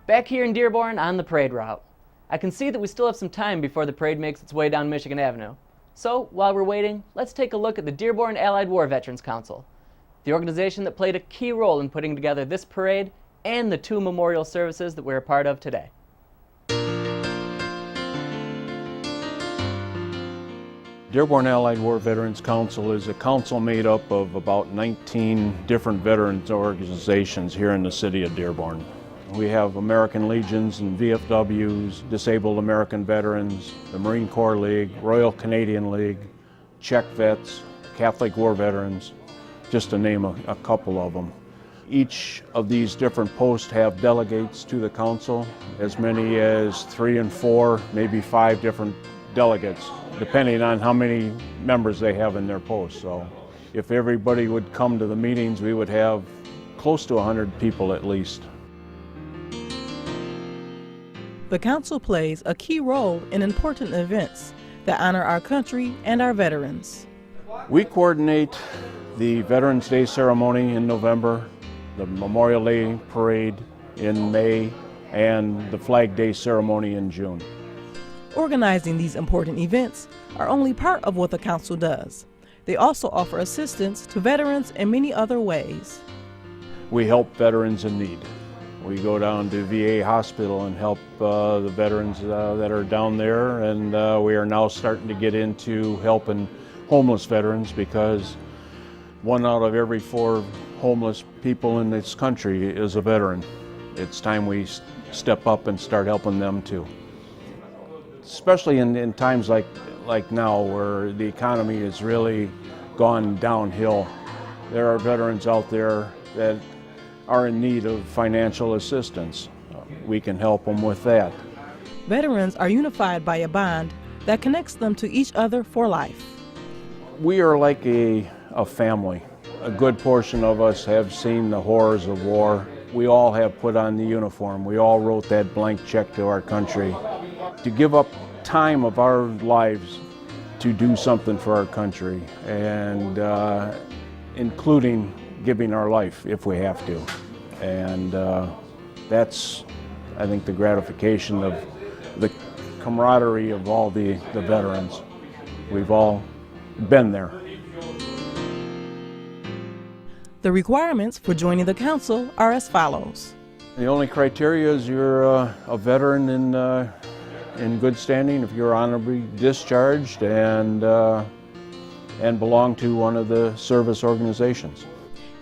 Back here in Dearborn on the parade route. I can see that we still have some time before the parade makes its way down Michigan Avenue. So, while we're waiting, let's take a look at the Dearborn Allied War Veterans Council, the organization that played a key role in putting together this parade and the 2 memorial services that we're a part of today. Dearborn Allied War Veterans Council is a council made up of about 19 different veterans organizations here in the city of Dearborn. We have American Legions and VFWs, Disabled American Veterans, the Marine Corps League, Royal Canadian League, Czech Vets, Catholic War Veterans, just to name a couple of them. Each of these different posts have delegates to the council, as many as 3 and 4, maybe 5 different delegates, depending on how many members they have in their post. So if everybody would come to the meetings, we would have close to 100 people at least. The council plays a key role in important events that honor our country and our veterans. We coordinate the Veterans Day ceremony in November, the Memorial Day parade in May, and the Flag Day ceremony in June. Organizing these important events are only part of what the council does. They also offer assistance to veterans in many other ways. We help veterans in need. We go down to VA hospital and help the veterans that are down there, and we are now starting to get into helping homeless veterans, because 1 out of every 4 homeless people in this country is a veteran. It's time we step up and start helping them too. Especially in times like now, where the economy has really gone downhill. There are veterans out there that are in need of financial assistance. We can help them with that. Veterans are unified by a bond that connects them to each other for life. We are like a family. A good portion of us have seen the horrors of war. We all have put on the uniform. We all wrote that blank check to our country. To give up time of our lives to do something for our country, and including giving our life if we have to. And that's, I think, the gratification of the camaraderie of all the veterans. We've all been there. The requirements for joining the council are as follows. The only criteria is you're a veteran in good standing, if you're honorably discharged, and belong to one of the service organizations.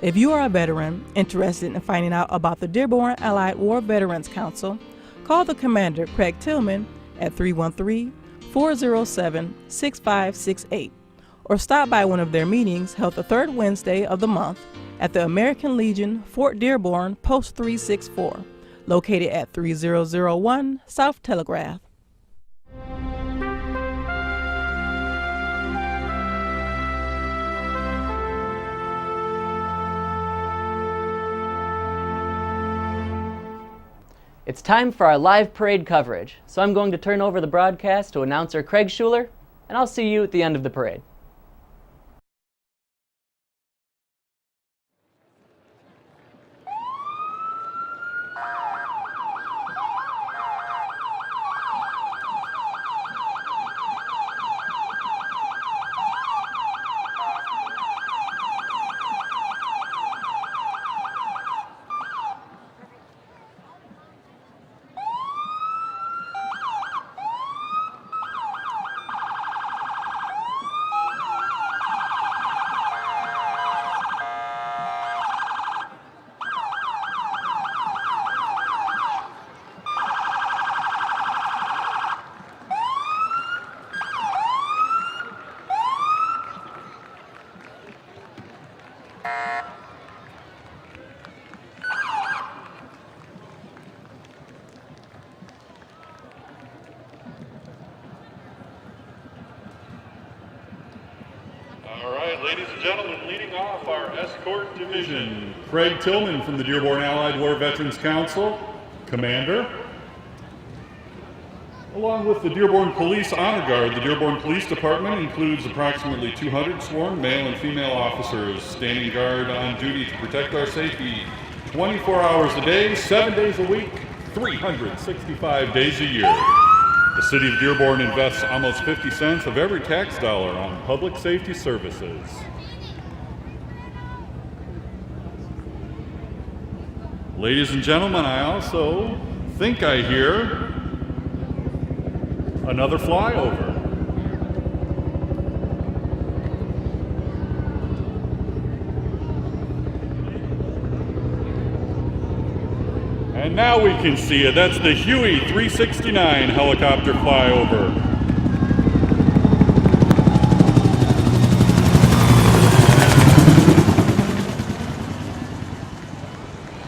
If you are a veteran interested in finding out about the Dearborn Allied War Veterans Council, call the commander, Craig Tillman, at 313-407-6568, or stop by one of their meetings held the 3rd Wednesday of the month at the American Legion, Fort Dearborn, Post 364, located at 3001 South Telegraph. It's time for our live parade coverage, so I'm going to turn over the broadcast to announcer Craig Schuler, and I'll see you at the end of the parade. Ladies and gentlemen, leading off our escort division, Craig Tillman from the Dearborn Allied War Veterans Council, Commander. Along with the Dearborn Police Honor Guard, the Dearborn Police Department includes approximately 200 sworn male and female officers standing guard on duty to protect our safety 24 hours a day, 7 days a week, 365 days a year. The City of Dearborn invests almost 50 cents of every tax dollar on public safety services. Ladies and gentlemen, I also think I hear another flyover. And now we can see it. That's the Huey 369 helicopter flyover.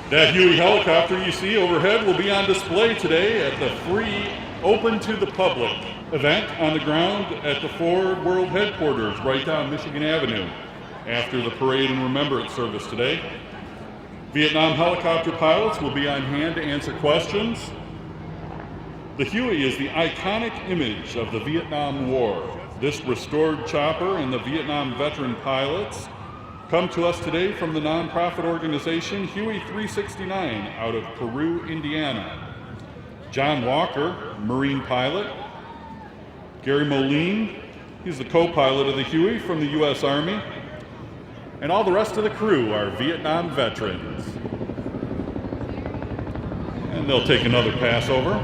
That Huey helicopter you see overhead will be on display today at the free Open to the Public event on the ground at the Ford World Headquarters right down Michigan Avenue after the Parade and Remembrance service today. Vietnam helicopter pilots will be on hand to answer questions. The Huey is the iconic image of the Vietnam War. This restored chopper and the Vietnam veteran pilots come to us today from the nonprofit organization Huey 369 out of Peru, Indiana. John Walker, Marine pilot. Gary Moline, he's the co-pilot of the Huey from the U.S. Army. And all the rest of the crew are Vietnam veterans. And they'll take another pass over.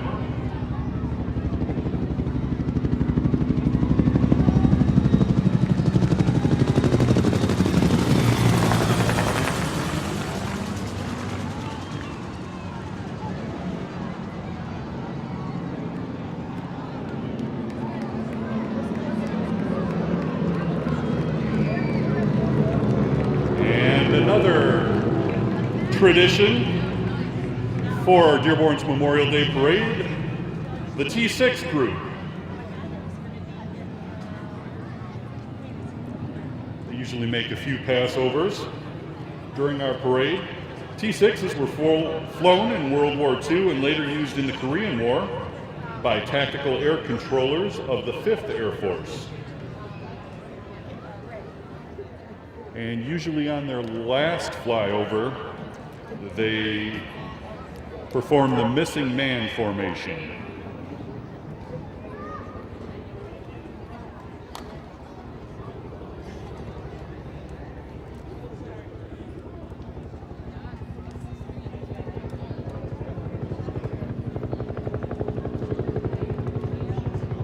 Tradition for Dearborn's Memorial Day Parade, the T6 group. They usually make a few passovers during our parade. T6s were flown in World War II and later used in the Korean War by tactical air controllers of the 5th Air Force. And usually on their last flyover, they perform the missing man formation.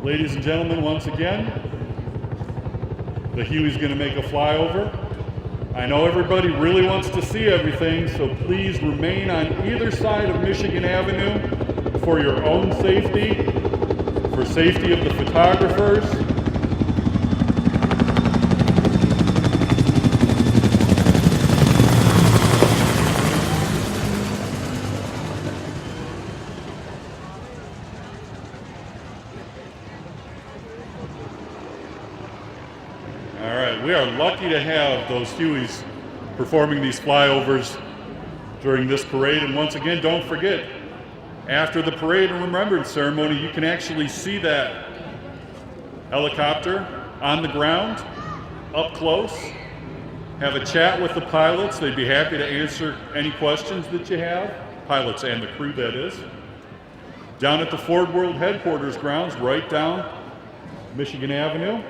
Ladies and gentlemen, once again, the Huey's going to make a flyover. I know everybody really wants to see everything, so please remain on either side of Michigan Avenue for your own safety, for safety of the photographers. All right, we are lucky to have those Hueys performing these flyovers during this parade. And once again, don't forget, after the parade and remembrance ceremony, you can actually see that helicopter on the ground, up close, have a chat with the pilots. They'd be happy to answer any questions that you have, pilots and the crew, that is. Down at the Ford World Headquarters grounds, right down Michigan Avenue,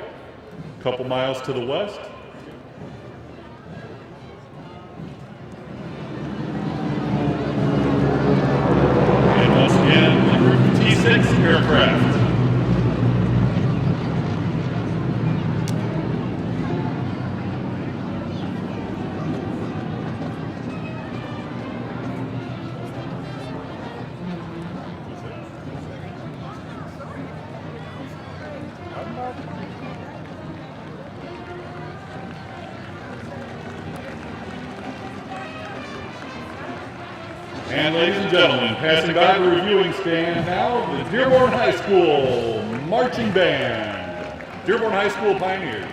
a couple miles to the west. And once again, the group T6 aircraft. And ladies and gentlemen, passing by the reviewing stand now, the Dearborn High School Marching Band. Dearborn High School Pioneers.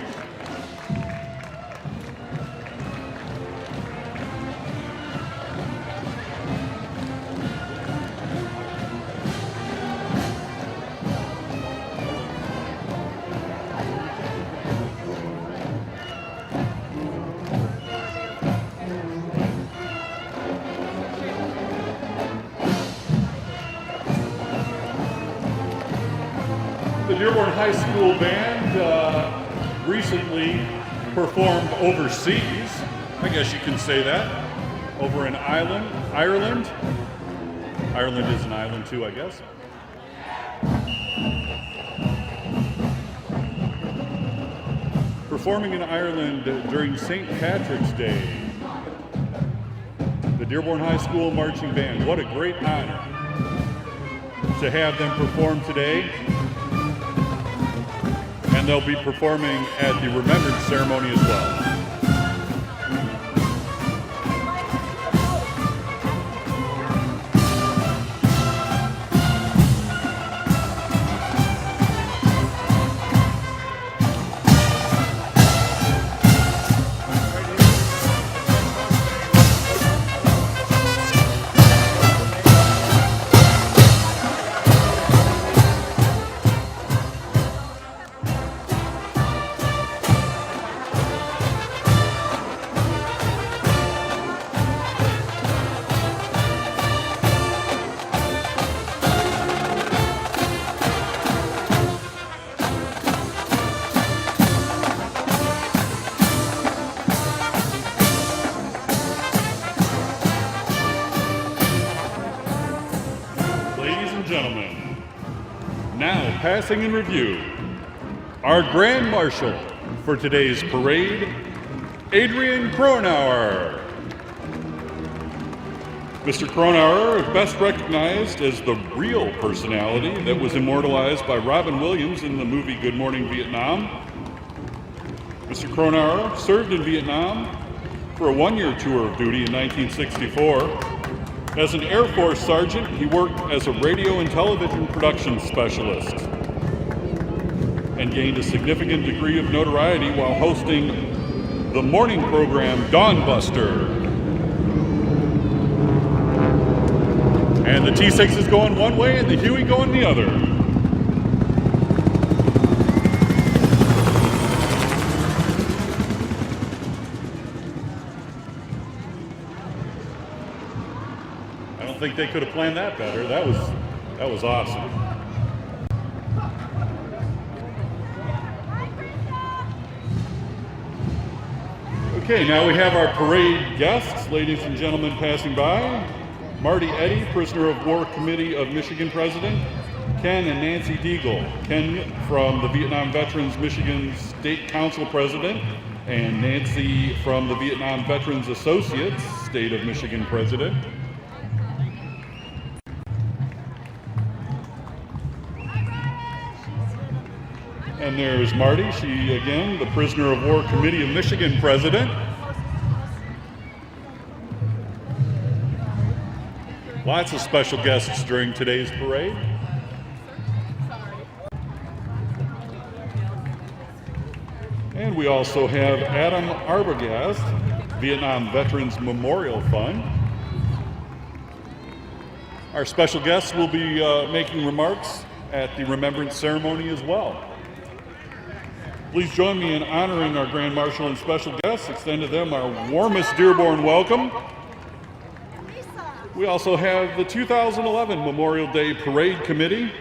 the Dearborn High School Band recently performed overseas. I guess you can say that. Over in Ireland. Ireland is an island too, I guess. Performing in Ireland during St. Patrick's Day. The Dearborn High School Marching Band. What a great honor to have them perform today. And they'll be performing at the Remembrance Ceremony as well. Gentlemen, now passing in review, our Grand Marshal for today's parade, Adrian Kronauer. Mr. Kronauer is best recognized as the real personality that was immortalized by Robin Williams in the movie Good Morning Vietnam. Mr. Kronauer served in Vietnam for a one-year tour of duty in 1964. As an Air Force sergeant, he worked as a radio and television production specialist and gained a significant degree of notoriety while hosting the morning program Dawnbuster. And the T6 is going one way and the Huey going the other. I don't think they could have planned that better. That was awesome. Okay, now we have our parade guests, ladies and gentlemen, passing by. Marty Eddy, Prisoner of War Committee of Michigan President. Ken and Nancy Deagle. Ken from the Vietnam Veterans Michigan State Council President, and Nancy from the Vietnam Veterans Associates State of Michigan President. And there's Marty, she again, the Prisoner of War Committee of Michigan President. Lots of special guests during today's parade. And we also have Adam Arbogast, Vietnam Veterans Memorial Fund. Our special guests will be making remarks at the Remembrance Ceremony as well. Please join me in honoring our Grand Marshal and special guests, extend to them our warmest Dearborn welcome. We also have the 2011 Memorial Day Parade Committee.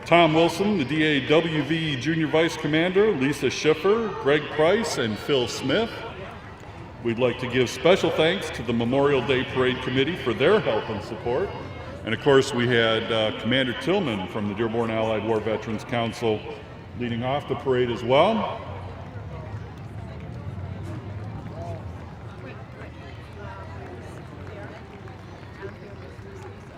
Tom Wilson, the DAWV Junior Vice Commander, Lisa Schiffer, Greg Price, and Phil Smith. We'd like to give special thanks to the Memorial Day Parade Committee for their help and support. And of course, we had Commander Tillman from the Dearborn Allied War Veterans Council leading off the parade as well.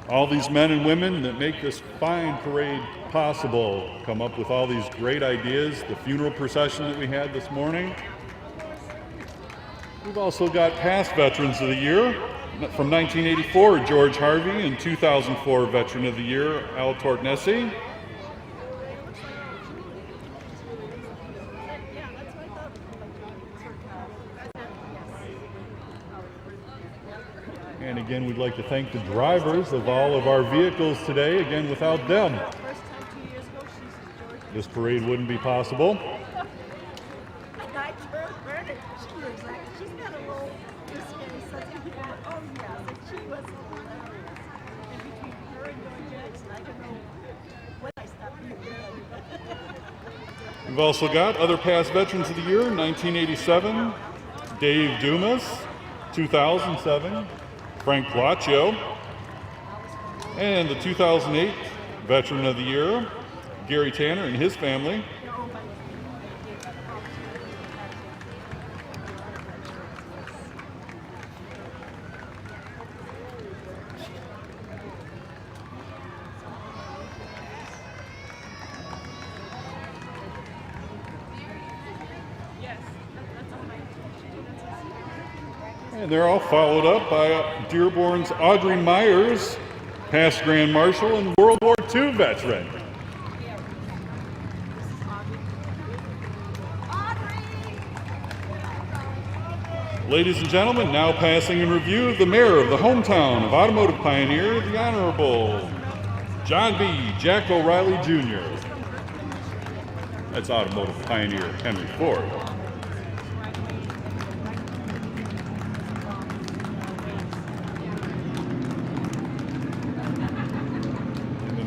All these men and women that make this fine parade possible come up with all these great ideas. The funeral procession that we had this morning. We've also got past Veterans of the Year. From 1984, George Harvey, and 2004 Veteran of the Year, Al Tortnesi. And again, we'd like to thank the drivers of all of our vehicles today. Again, without them, this parade wouldn't be possible. We've also got other past Veterans of the Year, 1987, Dave Dumas, 2007, Frank Placcio, and the 2008 Veteran of the Year, Gary Tanner and his family. And they're all followed up by Dearborn's Audrey Myers, past Grand Marshal and World War II veteran. Ladies and gentlemen, now passing in review the mayor of the hometown of automotive pioneer, the Honorable John B. Jack O'Reilly Jr. That's automotive pioneer Henry Ford.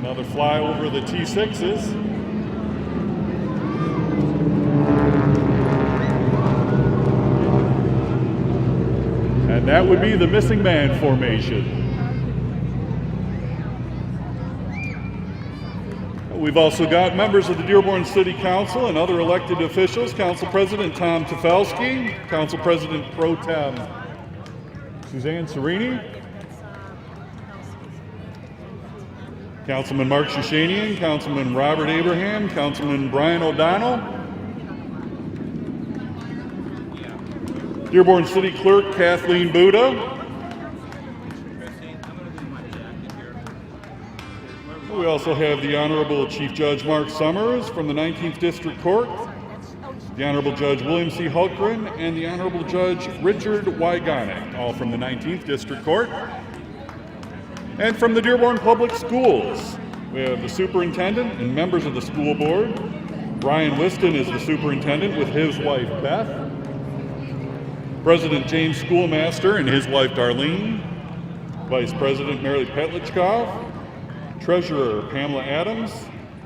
Another fly over the T6s. And that would be the missing man formation. We've also got members of the Dearborn City Council and other elected officials. Council President Tom Tefelsky, Council President Pro Tem Suzanne Serini, Councilman Mark Shoshanian, Councilman Robert Abraham, Councilman Brian O'Donnell, Dearborn City Clerk Kathleen Buda, we also have the Honorable Chief Judge Mark Summers from the 19th District Court, the Honorable Judge William C. Hultgren, and the Honorable Judge Richard Wygonick, all from the 19th District Court. And from the Dearborn Public Schools, we have the superintendent and members of the school board. Brian Whiston is the superintendent with his wife Beth. President James Schoolmaster and his wife Darlene. Vice President Mary Petlichkov. Treasurer Pamela Adams.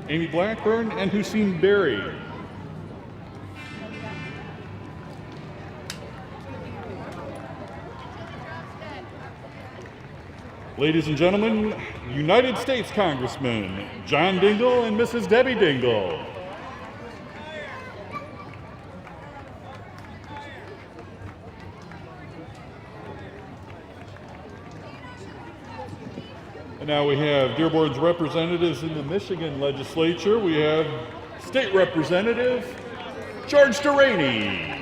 Amy Blackburn and Hussein Berry. Ladies and gentlemen, United States Congressman John Dingell and Mrs. Debbie Dingell. And now we have Dearborn's representatives in the Michigan legislature. We have State Representative George Deraney.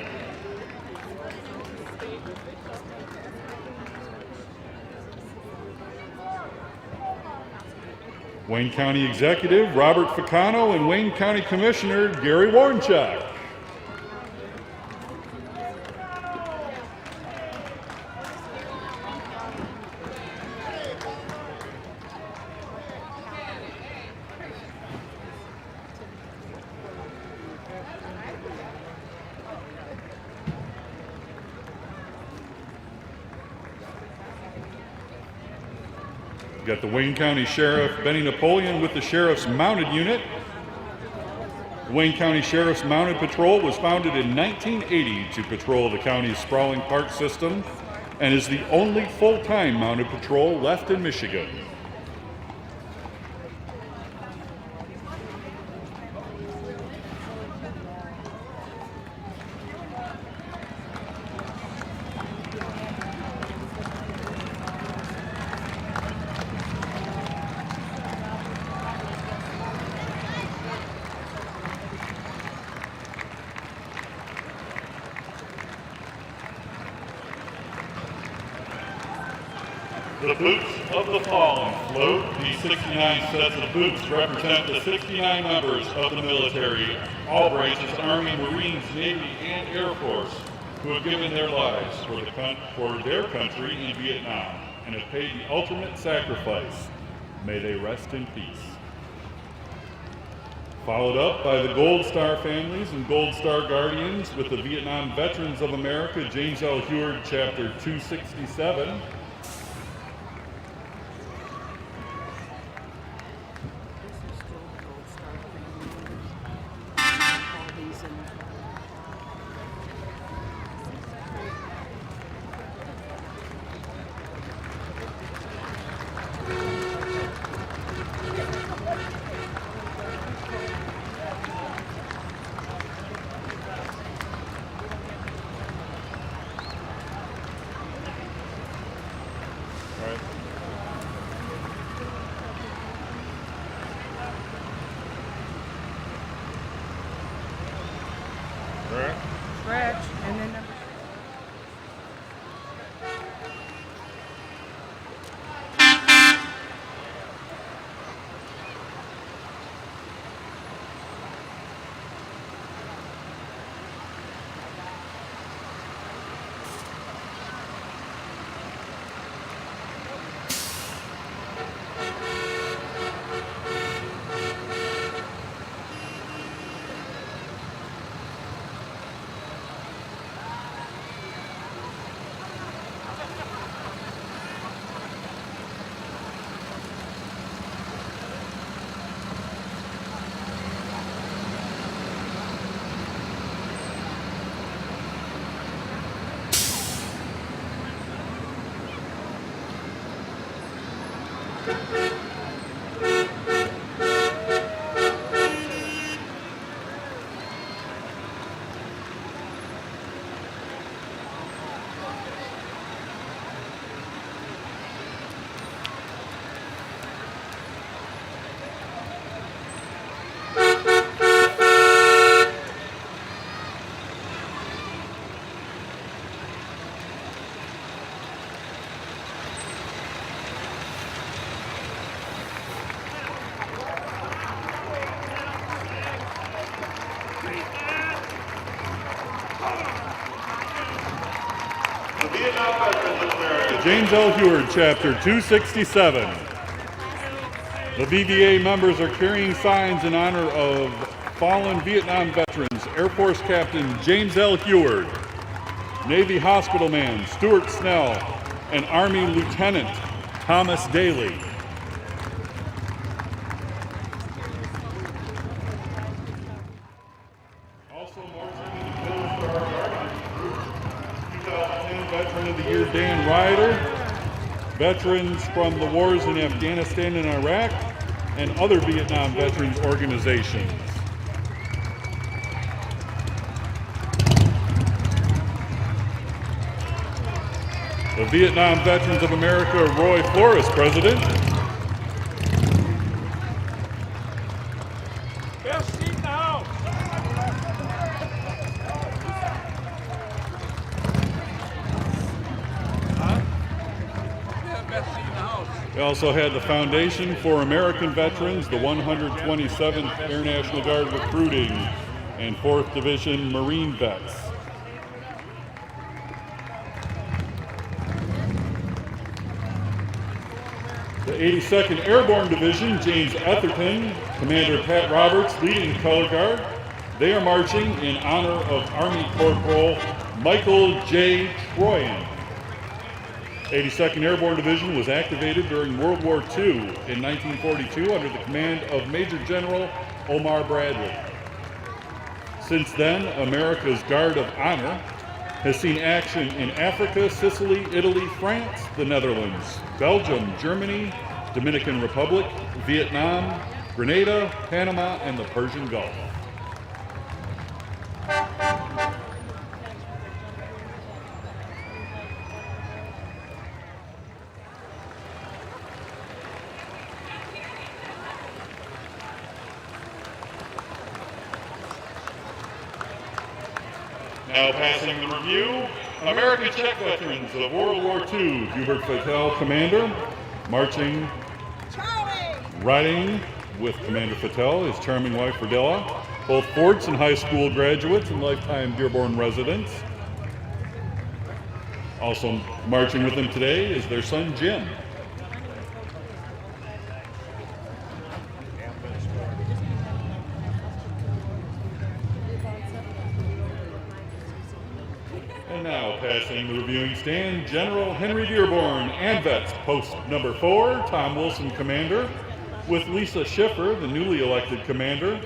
Wayne County Executive Robert Ficano and Wayne County Commissioner Gary Warnchuk. Got the Wayne County Sheriff Benny Napoleon with the Sheriff's Mounted Unit. The Wayne County Sheriff's Mounted Patrol was founded in 1980 to patrol the county's sprawling park system and is the only full-time mounted patrol left in Michigan. The boots of the fallen float. These 69 sets of boots represent the 69 members of the military, all branches, Army, Marines, Navy, and Air Force, who have given their lives for their country in Vietnam and have paid the ultimate sacrifice. May they rest in peace. Followed up by the Gold Star families and Gold Star Guardians with the Vietnam Veterans of America, James L. Heward, Chapter 267. season. Stretch, and then number James L. Heward, Chapter 267. The VBA members are carrying signs in honor of fallen Vietnam veterans, Air Force Captain James L. Heward, Navy Hospital Man Stuart Snell, and Army Lieutenant Thomas Daly. Also marching in the Gold Star Guardians Group, 2010 Veteran of the Year Dan Ryder, veterans from the wars in Afghanistan and Iraq, and other Vietnam veterans organizations. The Vietnam Veterans of America, Roy Flores, President. Best seat in the house. Yeah, best seat in the house. We also had the Foundation for American Veterans, the 127th Air National Guard Recruiting, and 4th Division Marine Vets. The 82nd Airborne Division, James Etherton, Commander Pat Roberts leading the color guard. They are marching in honor of Army Corporal Michael J. Troyan. 82nd Airborne Division was activated during World War II in 1942 under the command of Major General Omar Bradley. Since then, America's Guard of Honor has seen action in Africa, Sicily, Italy, France, the Netherlands, Belgium, Germany, Dominican Republic, Vietnam, Grenada, Panama, and the Persian Gulf. Now passing the review, American Czech veterans of World War II, Hubert Fattel, Commander, marching, riding with Commander Fattel, his charming wife, Verdella, both Fordson High School graduates and lifetime Dearborn residents. Also marching with them today is their son, Jim. And now, passing the reviewing stand, General Henry Dearborn, AMVETS, Post Number 4, Tom Wilson, Commander, with Lisa Schiffer, the newly elected Commander.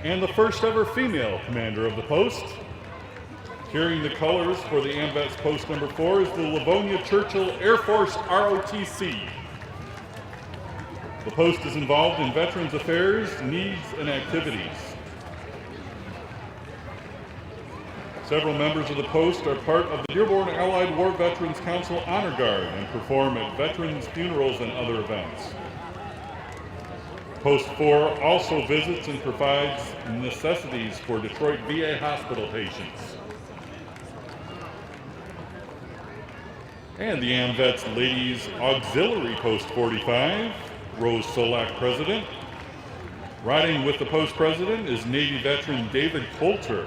and the first ever female commander of the post. Carrying the colors for the AMVETS Post number 4 is the Livonia Churchill Air Force ROTC. The post is involved in veterans affairs, needs, and activities. Several members of the post are part of the Dearborn Allied War Veterans Council Honor Guard and perform at veterans' funerals and other events. Post 4 also visits and provides necessities for Detroit VA hospital patients. And the AMVETS Ladies Auxiliary Post 45, Rose Solak, President. Riding with the post president is Navy veteran David Coulter.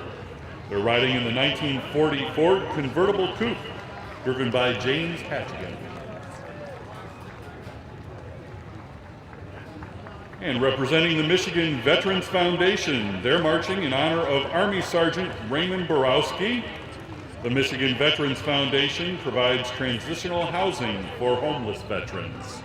They're riding in the 1940 Ford convertible coupe, driven by James Hatchigan. And representing the Michigan Veterans Foundation, they're marching in honor of Army Sergeant Raymond Borowski. The Michigan Veterans Foundation provides transitional housing for homeless veterans.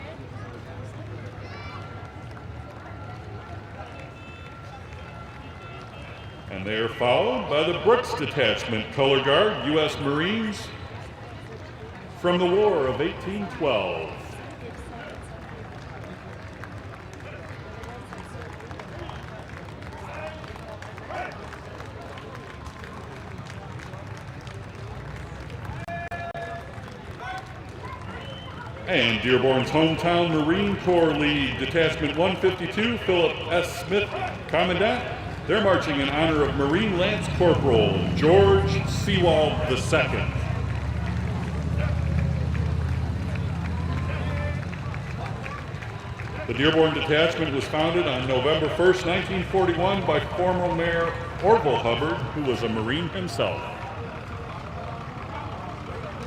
And they are followed by the Brooks Detachment Color Guard, U.S. Marines from the War of 1812. And Dearborn's hometown Marine Corps League, Detachment 152, Philip S. Smith, Commandant. They're marching in honor of Marine Lance Corporal George Seawald II. The Dearborn Detachment was founded on November 1st, 1941 by former Mayor Orville Hubbard, who was a Marine himself.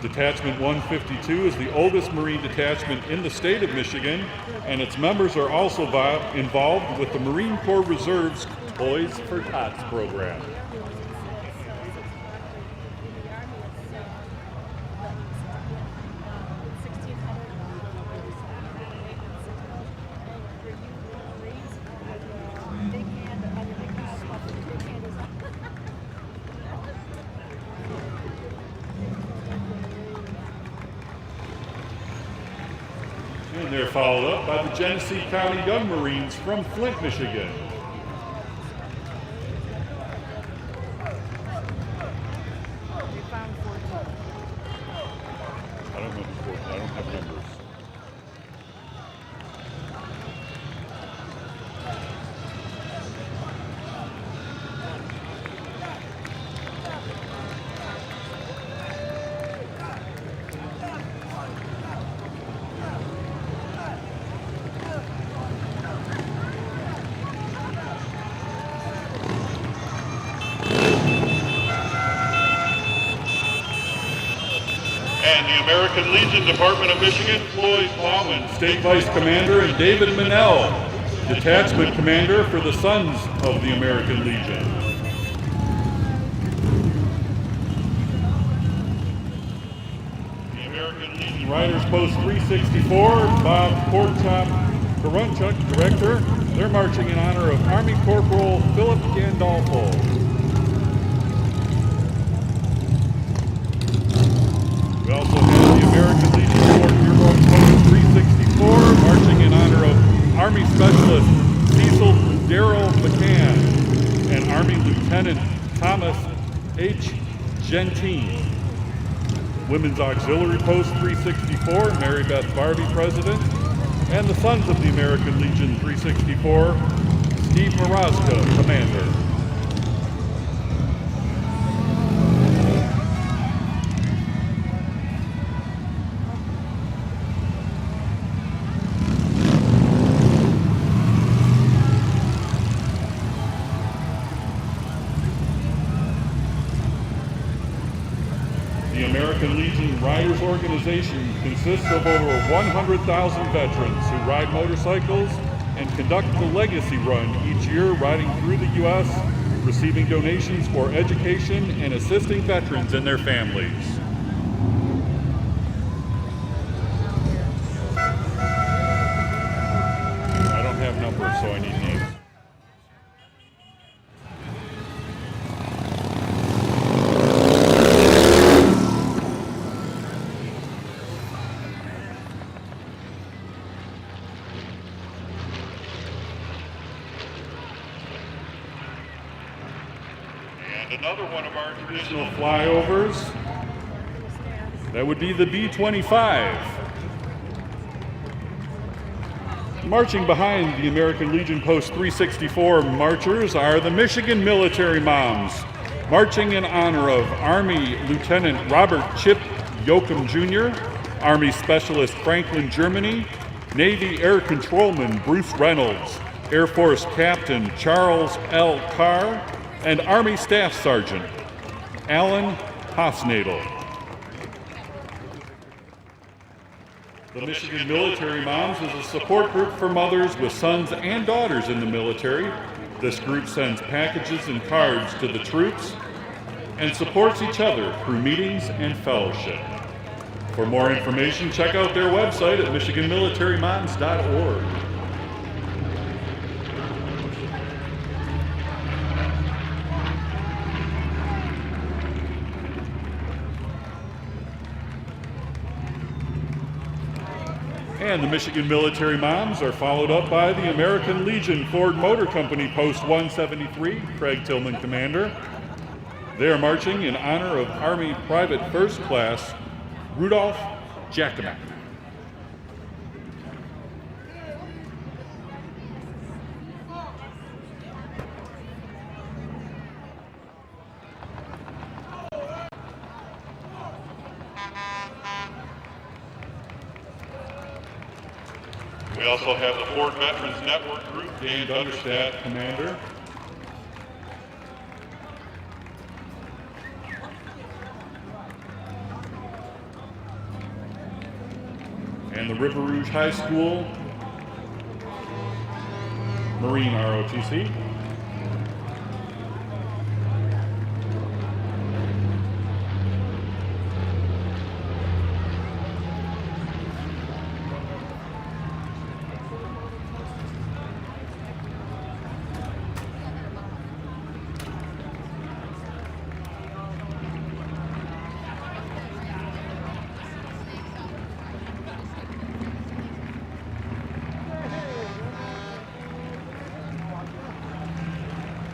Detachment 152 is the oldest Marine detachment in the state of Michigan, and its members are also involved with the Marine Corps Reserve's Toys for Tots program. And they're followed up by the Genesee County Young Marines from Flint, Michigan. I don't have numbers. And the American Legion Department of Michigan, Floyd Plowman, State Vice Commander, and David Minnell, Detachment Commander for the Sons of the American Legion. The American Legion Riders Post 364, Bob Korunchuk, Director. They're marching in honor of Army Corporal Philip Gandolfo. We also have the American Legion Fort Dearborn Post 364 marching in honor of Army Specialist Cecil Darrell McCann and Army Lieutenant Thomas H. Gentine. Women's Auxiliary Post 364, Mary Beth Barbie, President, and the Sons of the American Legion 364, Steve Maraska, Commander. The American Legion Riders Organization consists of over 100,000 veterans who ride motorcycles and conduct the Legacy Run each year, riding through the U.S., receiving donations for education and assisting veterans and their families. I don't have numbers, so I need names. Another one of our traditional flyovers, that would be the B-25. Marching behind the American Legion Post 364 marchers are the Michigan Military Moms, marching in honor of Army Lieutenant Robert Chip Yoakum Jr., Army Specialist Franklin Germany, Navy Air Controlman Bruce Reynolds, Air Force Captain Charles L. Carr, and Army Staff Sergeant Alan Hosnadel. The Michigan Military Moms is a support group for mothers with sons and daughters in the military. This group sends packages and cards to the troops and supports each other through meetings and fellowship. For more information, check out their website at michiganmilitarymoms.org. And the Michigan Military Moms are followed up by the American Legion Ford Motor Company Post 173, Craig Tillman, Commander. They are marching in honor of Army Private First Class Rudolph Jackman. We also have the Ford Veterans Network Group, Dan Dunderstadt, Commander. And the River Rouge High School Marine ROTC.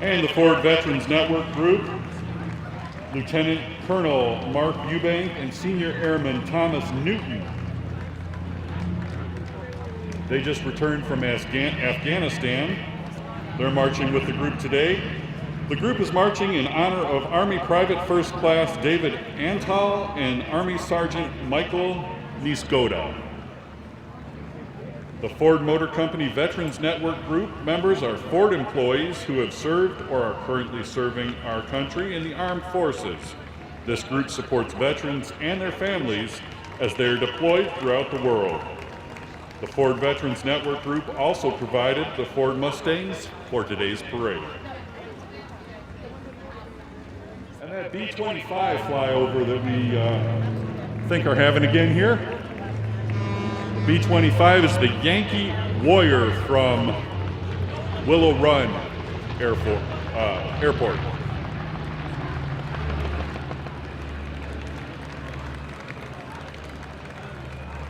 And the Ford Veterans Network Group, Lieutenant Colonel Mark Eubank and Senior Airman Thomas Newton. They just returned from Afghanistan. They're marching with the group today. The group is marching in honor of Army Private First Class David Antal and Army Sergeant Michael Niskoda. The Ford Motor Company Veterans Network Group members are Ford employees who have served or are currently serving our country in the armed forces. This group supports veterans and their families as they are deployed throughout the world. The Ford Veterans Network Group also provided the Ford Mustangs for today's parade. And that B-25 flyover that we think are having again here, B-25 is the Yankee Warrior from Willow Run Airport.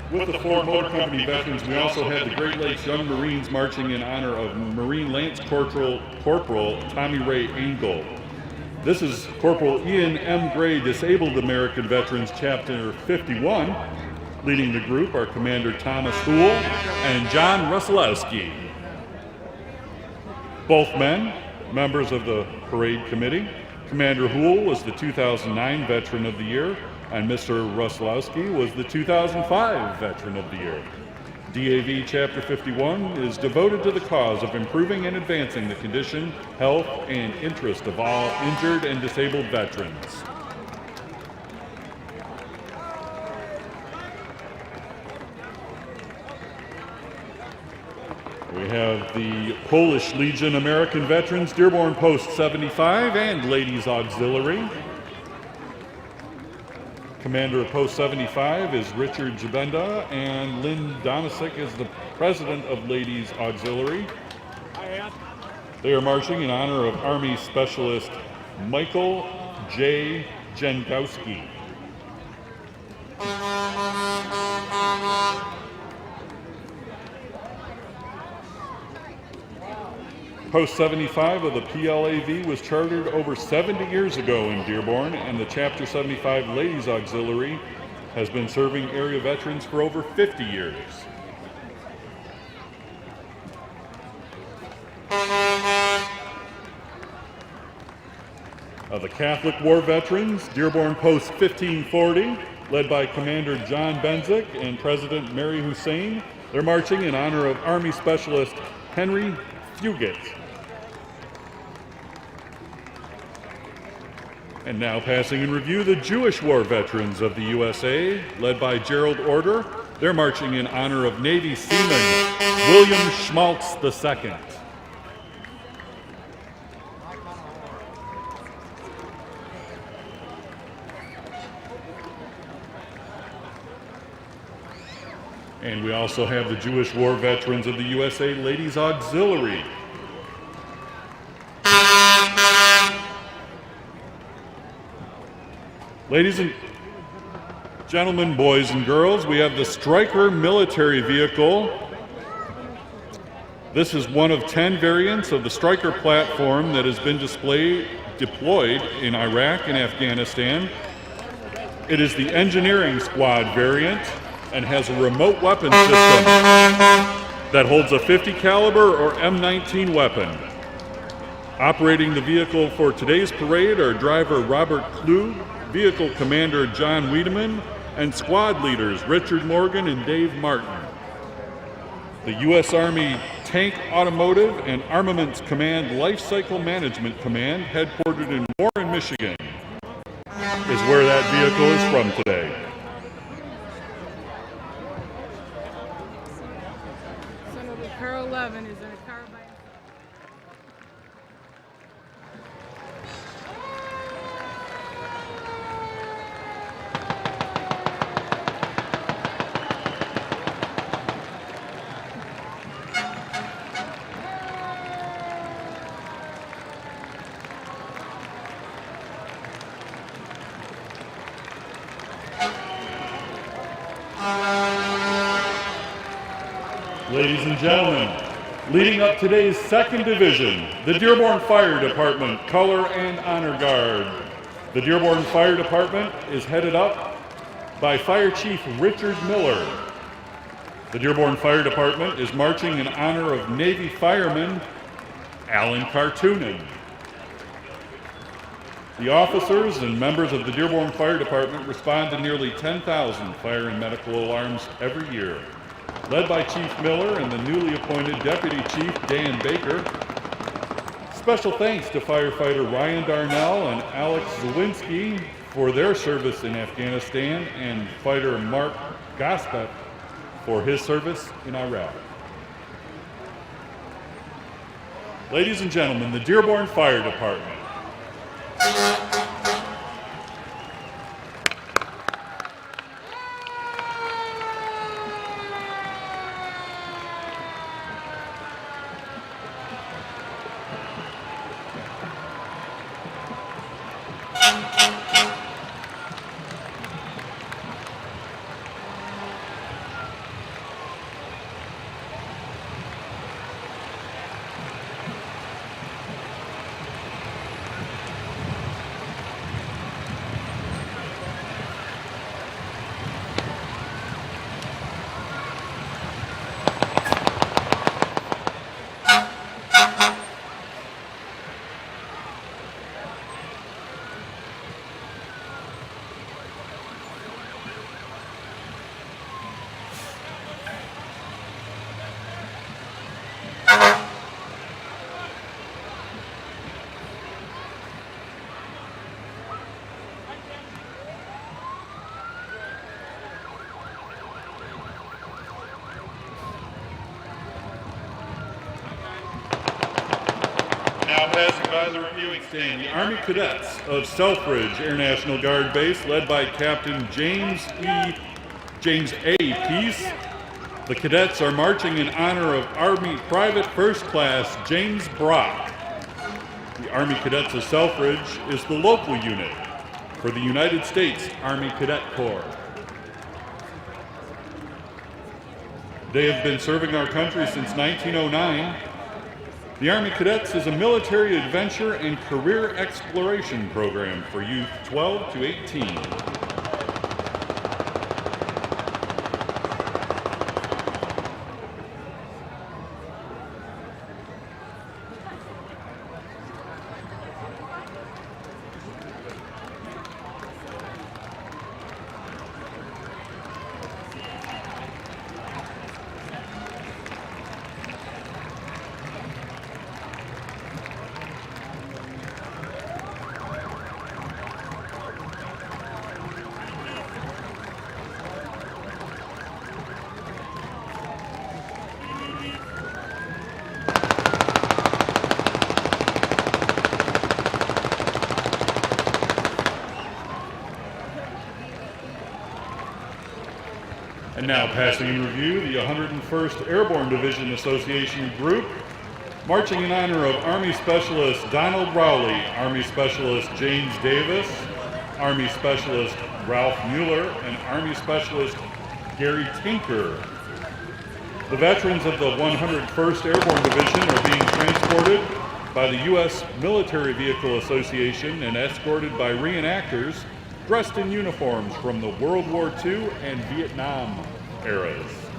With the Ford Motor Company veterans, we also had the Great Lakes Young Marines marching in honor of Marine Lance Corporal Tommy Ray Engel. This is Corporal Ian M. Gray, Disabled American Veterans, Chapter 51. Leading the group are Commander Thomas Houle and John Ruslowski. Both men, members of the parade committee. Commander Houle was the 2009 Veteran of the Year, and Mr. Ruslowski was the 2005 Veteran of the Year. DAV Chapter 51 is devoted to the cause of improving and advancing the condition, health, and interest of all injured and disabled veterans. We have the Polish Legion American Veterans, Dearborn Post 75, and Ladies Auxiliary. Commander of Post 75 is Richard Jabenda, and Lynn Donisick is the President of Ladies Auxiliary. They are marching in honor of Army Specialist Michael J. Jengowski. Post 75 of the PLAV was chartered over 70 years ago in Dearborn, and the Chapter 75 Ladies Auxiliary has been serving area veterans for over 50 years. The Catholic War Veterans, Dearborn Post 1540, led by Commander John Benzik and President Mary Hussein. They're marching in honor of Army Specialist Henry Fugit. And now passing in review, the Jewish War Veterans of the USA, led by Gerald Order. They're marching in honor of Navy Seaman William Schmaltz II. And we also have the Jewish War Veterans of the USA Ladies Auxiliary. Ladies and gentlemen, boys and girls, we have the Stryker military vehicle. This is one of 10 variants of the Stryker platform that has been deployed in Iraq and Afghanistan. It is the engineering squad variant and has a remote weapon system that holds a 50 caliber or M19 weapon. Operating the vehicle for today's parade are driver Robert Klug, vehicle commander John Wiedemann, and squad leaders Richard Morgan and Dave Martin. The U.S. Army Tank Automotive and Armaments Command Life Cycle Management Command, headquartered in Warren, Michigan, is where that vehicle is from today. Car 11 is in a car by Ladies and gentlemen, leading up today's 2nd Division, the Dearborn Fire Department Color and Honor Guard. The Dearborn Fire Department is headed up by Fire Chief Richard Miller. The Dearborn Fire Department is marching in honor of Navy fireman Alan Kartunen. The officers and members of the Dearborn Fire Department respond to nearly 10,000 fire and medical alarms every year. Led by Chief Miller and the newly appointed Deputy Chief Dan Baker. Special thanks to firefighter Ryan Darnell and Alex Zawinski for their service in Afghanistan, and fighter Mark Gospek for his service in Iraq. Ladies and gentlemen, the Dearborn Fire Department. Now passing by the reviewing stand, the Army Cadets of Selfridge Air National Guard Base, led by Captain James A. Peace. The cadets are marching in honor of Army Private First Class James Brock. The Army Cadets of Selfridge is the local unit for the United States Army Cadet Corps. They have been serving our country since 1909. The Army Cadets is a military adventure and career exploration program for youth 12 to 18. And now passing in review the 101st Airborne Division Association Group, marching in honor of Army Specialist Donald Rowley, Army Specialist James Davis, Army Specialist Ralph Mueller, and Army Specialist Gary Tinker. The veterans of the 101st Airborne Division are being transported by the U.S. Military Vehicle Association and escorted by reenactors dressed in uniforms from the World War II and Vietnam eras.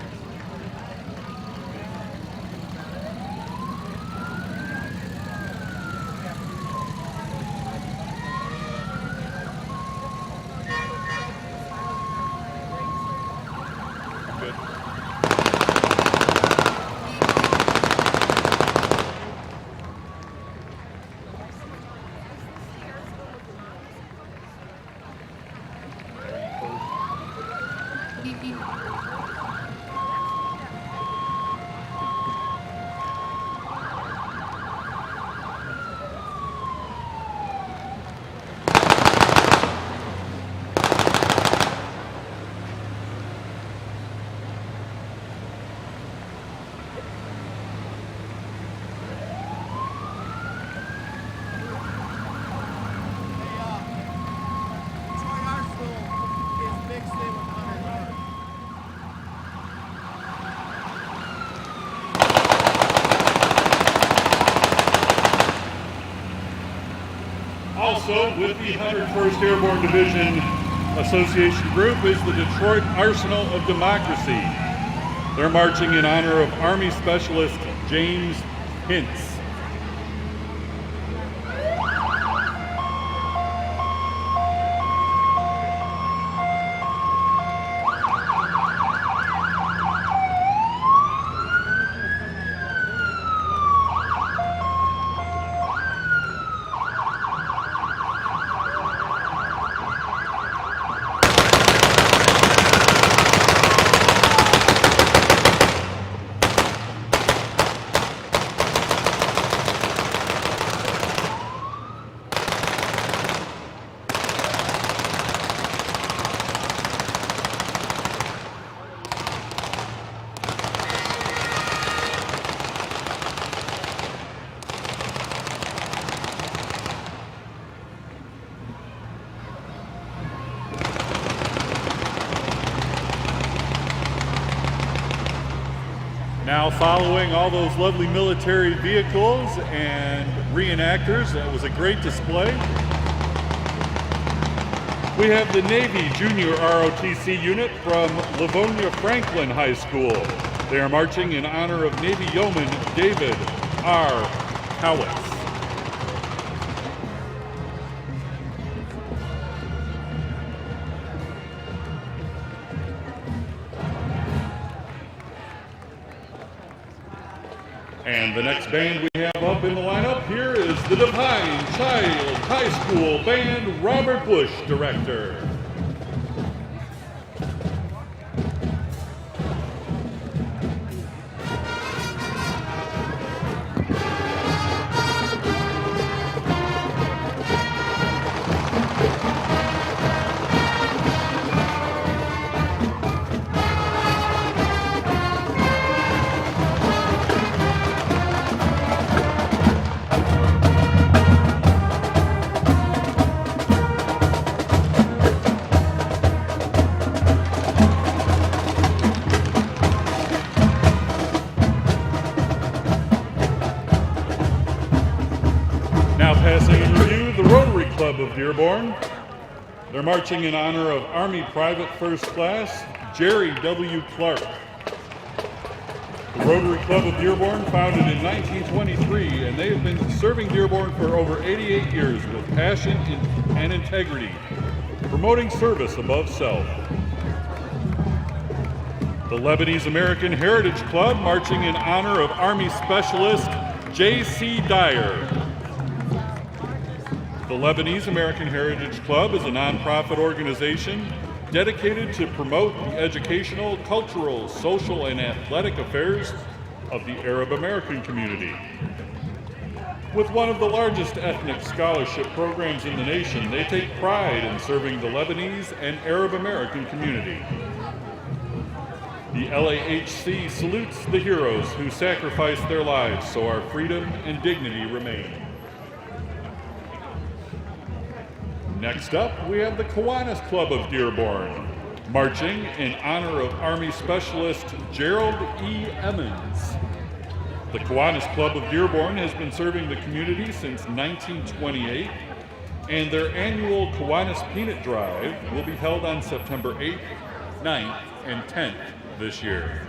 Also, with the 101st Airborne Division Association Group is the Detroit Arsenal of Democracy. They're marching in honor of Army Specialist James Hintz. Now, following all those lovely military vehicles and reenactors, that was a great display. We have the Navy Junior ROTC unit from Livonia Franklin High School. They are marching in honor of Navy Yeoman David R. Cowitz. And the next band we have up in the lineup here is the Divine Child High School Band, Robert Bush, director. Now passing in review, the Rotary Club of Dearborn. They're marching in honor of Army Private First Class Jerry W. Clark. The Rotary Club of Dearborn, founded in 1923, and they have been serving Dearborn for over 88 years with passion and integrity, promoting service above self. The Lebanese American Heritage Club, marching in honor of Army Specialist J.C. Dyer. The Lebanese American Heritage Club is a nonprofit organization dedicated to promote the educational, cultural, social, and athletic affairs of the Arab American community. With one of the largest ethnic scholarship programs in the nation, they take pride in serving the Lebanese and Arab American community. The LAHC salutes the heroes who sacrificed their lives so our freedom and dignity remain. Next up, we have the Kiwanis Club of Dearborn, marching in honor of Army Specialist Gerald E. Emmons. The Kiwanis Club of Dearborn has been serving the community since 1928, and their annual Kiwanis Peanut Drive will be held on September 8th, 9th, and 10th this year.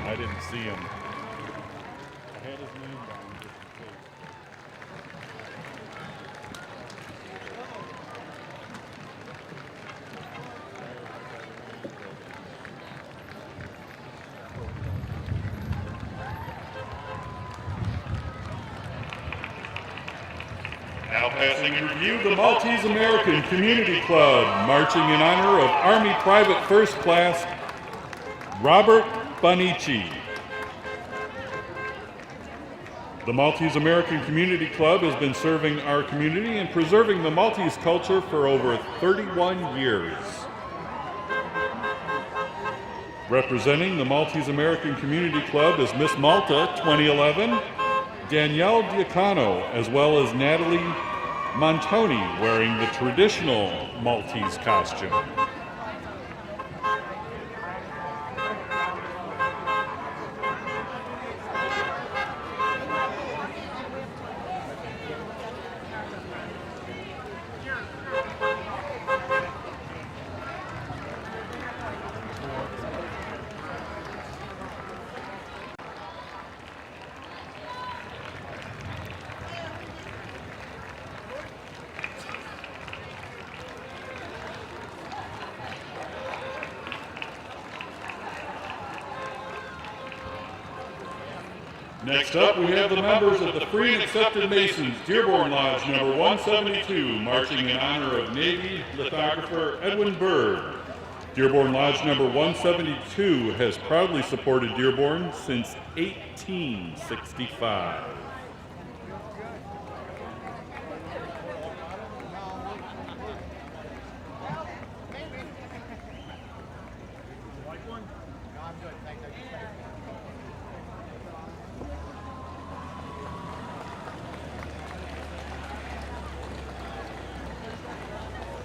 I didn't see him. I had his name down just in case. Now passing in review, the Maltese American Community Club, marching in honor of Army Private First Class Robert Bonici. The Maltese American Community Club has been serving our community and preserving the Maltese culture for over 31 years. Representing the Maltese American Community Club is Miss Malta 2011, Danielle Diacano, as well as Natalie Montoni, wearing the traditional Maltese costume. Next up, we have the members of the Free and Accepted Masons, Dearborn Lodge number 172, marching in honor of Navy lithographer Edwin Byrd. Dearborn Lodge number 172 has proudly supported Dearborn since 1865.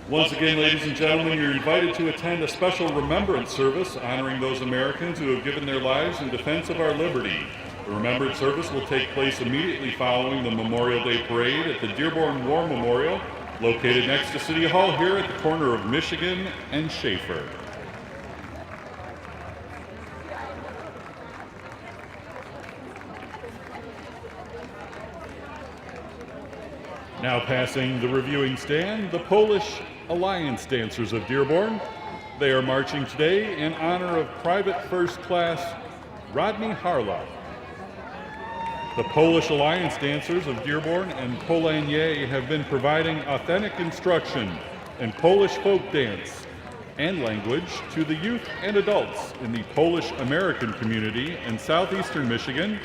Once again, ladies and gentlemen, you're invited to attend a special remembrance service honoring those Americans who have given their lives in defense of our liberty. The remembrance service will take place immediately following the Memorial Day Parade at the Dearborn War Memorial, located next to City Hall here at the corner of Michigan and Schaefer. Now passing the reviewing stand, the Polish Alliance Dancers of Dearborn. They are marching today in honor of Private First Class Rodney Harlow. The Polish Alliance Dancers of Dearborn and Polanie have been providing authentic instruction in Polish folk dance and language to the youth and adults in the Polish American community in southeastern Michigan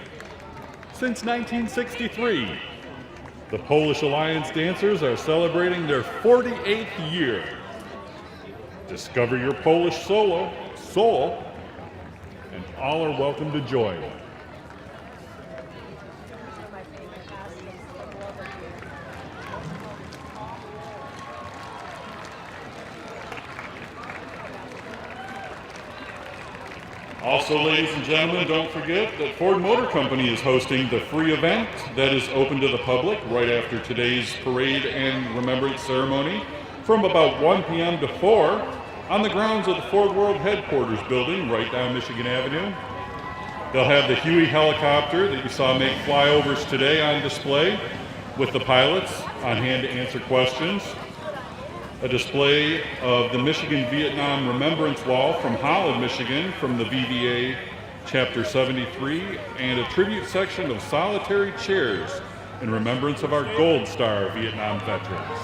since 1963. The Polish Alliance Dancers are celebrating their 48th year. Discover your Polish soul, and all are welcome to join. Also, ladies and gentlemen, don't forget that Ford Motor Company is hosting the free event that is open to the public right after today's parade and remembrance ceremony from about 1 p.m. to 4 on the grounds of the Ford World Headquarters building right down Michigan Avenue. They'll have the Huey helicopter that you saw make flyovers today on display with the pilots on hand to answer questions. A display of the Michigan-Vietnam Remembrance Wall from Holland, Michigan, from the VVA Chapter 73, and a tribute section of solitary chairs in remembrance of our Gold Star Vietnam veterans.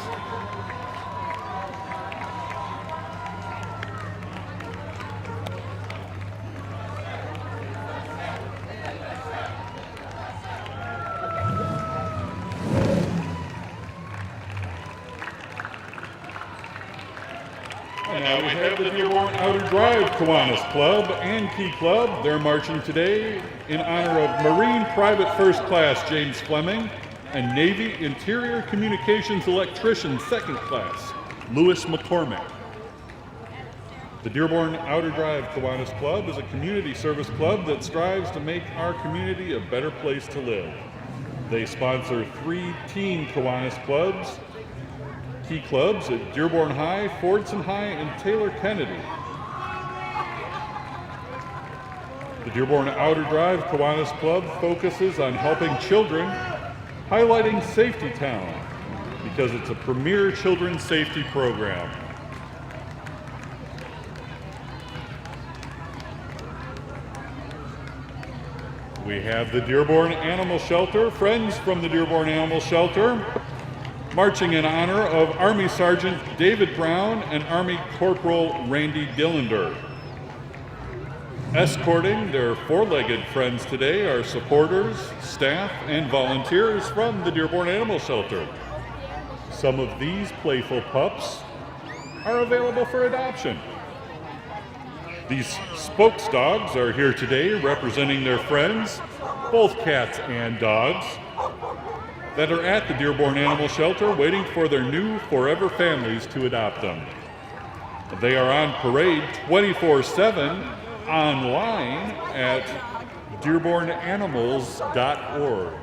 And now we have the Dearborn Outer Drive Kiwanis Club and Key Club. They're marching today in honor of Marine Private First Class James Fleming and Navy Interior Communications Electrician Second Class Louis McCormick. The Dearborn Outer Drive Kiwanis Club is a community service club that strives to make our community a better place to live. They sponsor 3 teen Kiwanis clubs, Key clubs at Dearborn High, Fordson High, and Taylor Kennedy. The Dearborn Outer Drive Kiwanis Club focuses on helping children, highlighting Safety Town, because it's a premier children's safety program. We have the Dearborn Animal Shelter, friends from the Dearborn Animal Shelter, marching in honor of Army Sergeant David Brown and Army Corporal Randy Dillander. Escorting their 4-legged friends today are supporters, staff, and volunteers from the Dearborn Animal Shelter. Some of these playful pups are available for adoption. These spokes dogs are here today representing their friends, both cats and dogs, that are at the Dearborn Animal Shelter waiting for their new forever families to adopt them. They are on parade 24/7 online at dearbornanimals.org.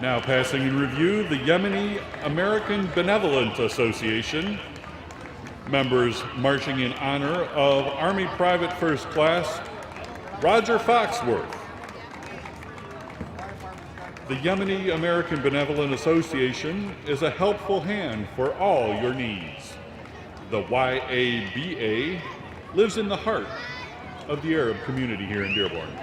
Now passing in review, the Yemeni American Benevolent Association, members marching in honor of Army Private First Class Roger Foxworth. The Yemeni American Benevolent Association is a helpful hand for all your needs. The YABA lives in the heart of the Arab community here in Dearborn.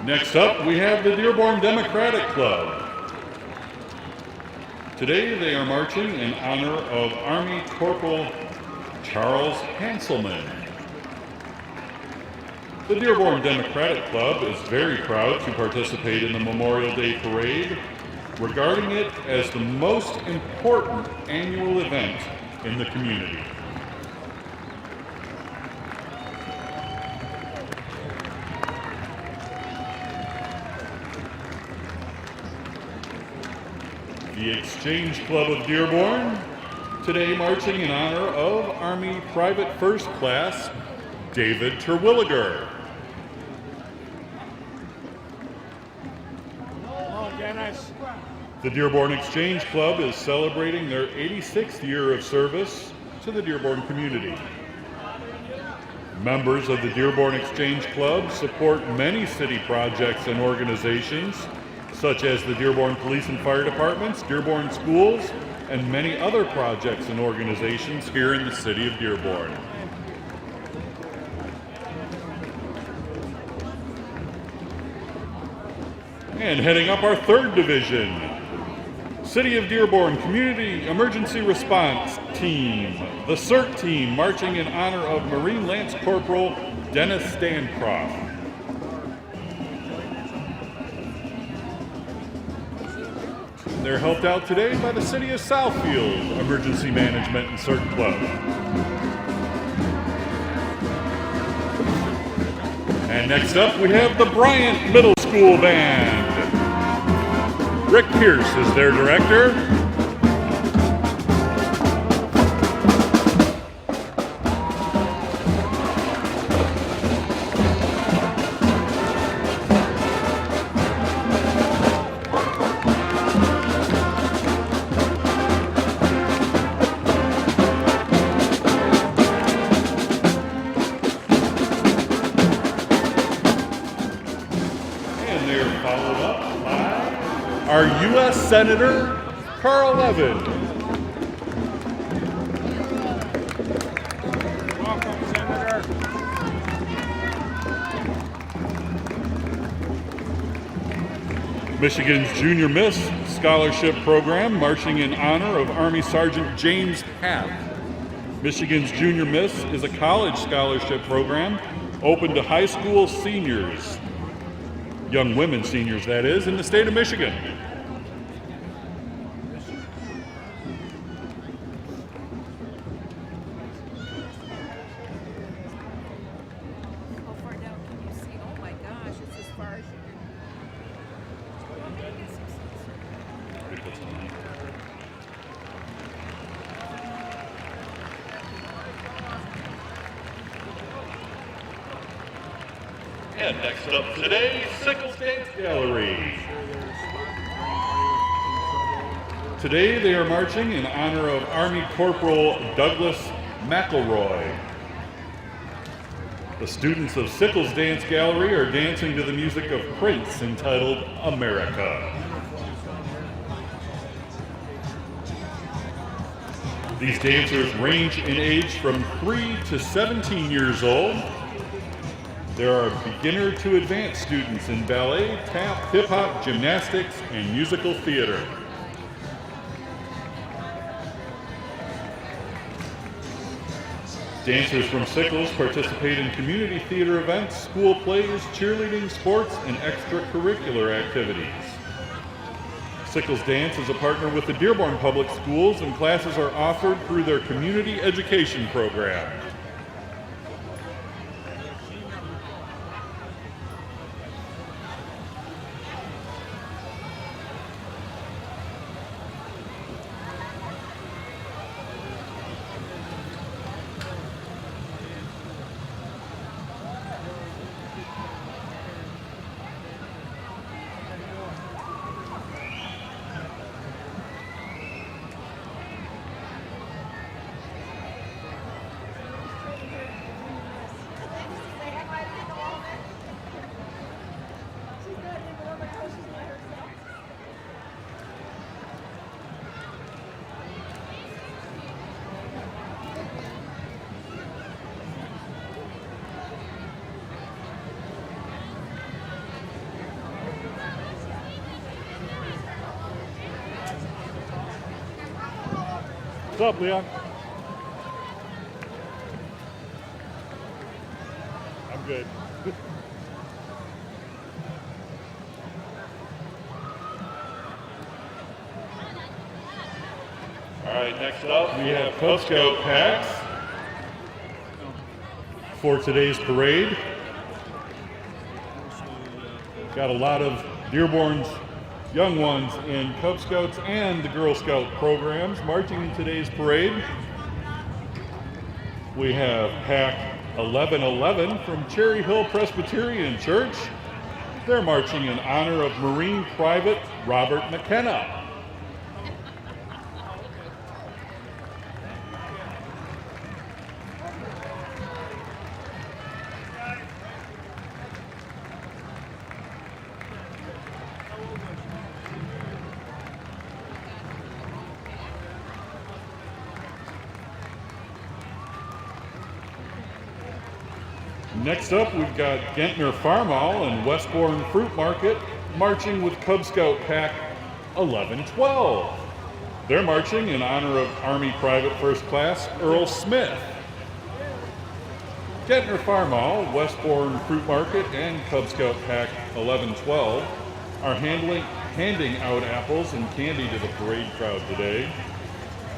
Next up, we have the Dearborn Democratic Club. Today, they are marching in honor of Army Corporal Charles Hanselman. The Dearborn Democratic Club is very proud to participate in the Memorial Day Parade, regarding it as the most important annual event in the community. The Exchange Club of Dearborn, today marching in honor of Army Private First Class David Terwilliger. Come on, Dennis. The Dearborn Exchange Club is celebrating their 86th year of service to the Dearborn community. Members of the Dearborn Exchange Club support many city projects and organizations, such as the Dearborn Police and Fire Departments, Dearborn Schools, and many other projects and organizations here in the city of Dearborn. And heading up our third division, City of Dearborn Community Emergency Response Team, the CERT team, marching in honor of Marine Lance Corporal Dennis Stancroft. They're helped out today by the City of Southfield Emergency Management and CERT Club. And next up, we have the Bryant Middle School Band. Rick Pierce is their director. And they're followed up by our U.S. Senator, Carl Levin. Welcome, Senator. Michigan's Junior Miss Scholarship Program, marching in honor of Army Sergeant James Path. Michigan's Junior Miss is a college scholarship program open to high school seniors, young women seniors that is, in the state of Michigan. How far down can you see? Oh my gosh, it's as far as you can. And next up today, Sickles Dance Gallery. Today they are marching in honor of Army Corporal Douglas McElroy. The students of Sickles Dance Gallery are dancing to the music of Prince entitled America. These dancers range in age from 3 to 17 years old. There are beginner to advanced students in ballet, tap, hip-hop, gymnastics, and musical theater. Dancers from Sickles participate in community theater events, school plays, cheerleading, sports, and extracurricular activities. Sickles Dance is a partner with the Dearborn Public Schools, and classes are offered through their community education program. What's up, Leon? I'm good. All right, next up we have Cub Scout packs for today's parade. Got a lot of Dearborn's young ones in Cub Scouts and the Girl Scout programs marching in today's parade. We have Pack 1111 from Cherry Hill Presbyterian Church. They're marching in honor of Marine Private Robert McKenna. Next up, we've got Gentner Farmall and Westbourne Fruit Market marching with Cub Scout Pack 1112. They're marching in honor of Army Private First Class Earl Smith. Gentner Farmall, Westbourne Fruit Market, and Cub Scout Pack 1112 are handing out apples and candy to the parade crowd today.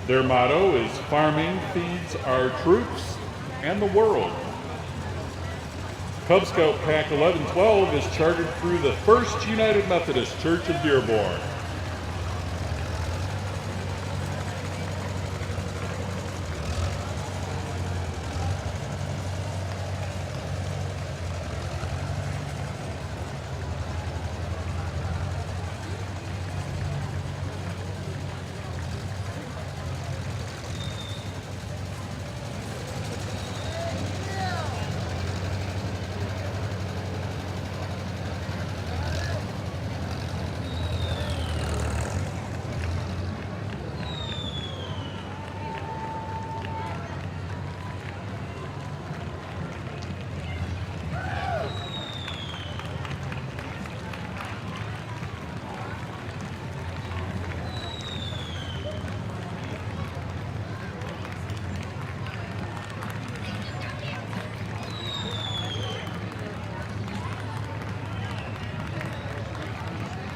Their motto is "Farming feeds our troops and the world." Cub Scout Pack 1112 is chartered through the First United Methodist Church of Dearborn.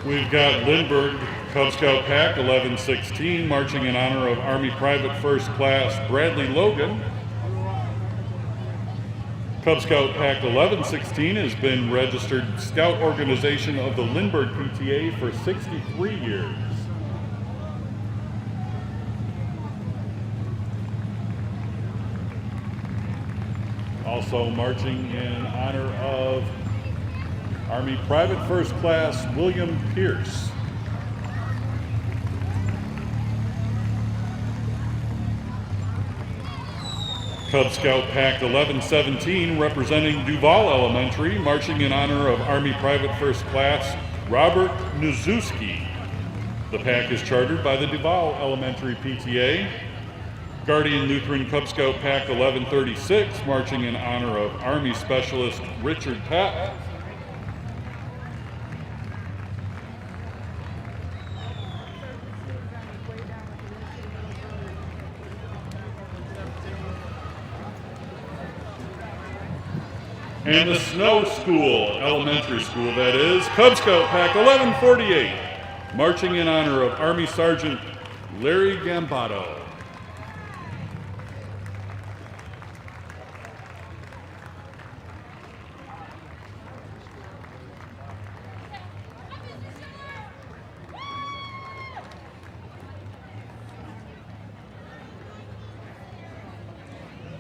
We've got Lindbergh Cub Scout Pack 1116 marching in honor of Army Private First Class Bradley Logan. Cub Scout Pack 1116 has been registered Scout Organization of the Lindbergh PTA for 63 years. Also marching in honor of Army Private First Class William Pierce. Cub Scout Pack 1117 representing Duval Elementary, marching in honor of Army Private First Class Robert Nizuski. The pack is chartered by the Duval Elementary PTA. Guardian Lutheran Cub Scout Pack 1136, marching in honor of Army Specialist Richard Peck. And the Snow School, elementary school that is, Cub Scout Pack 1148, marching in honor of Army Sergeant Larry Gambato.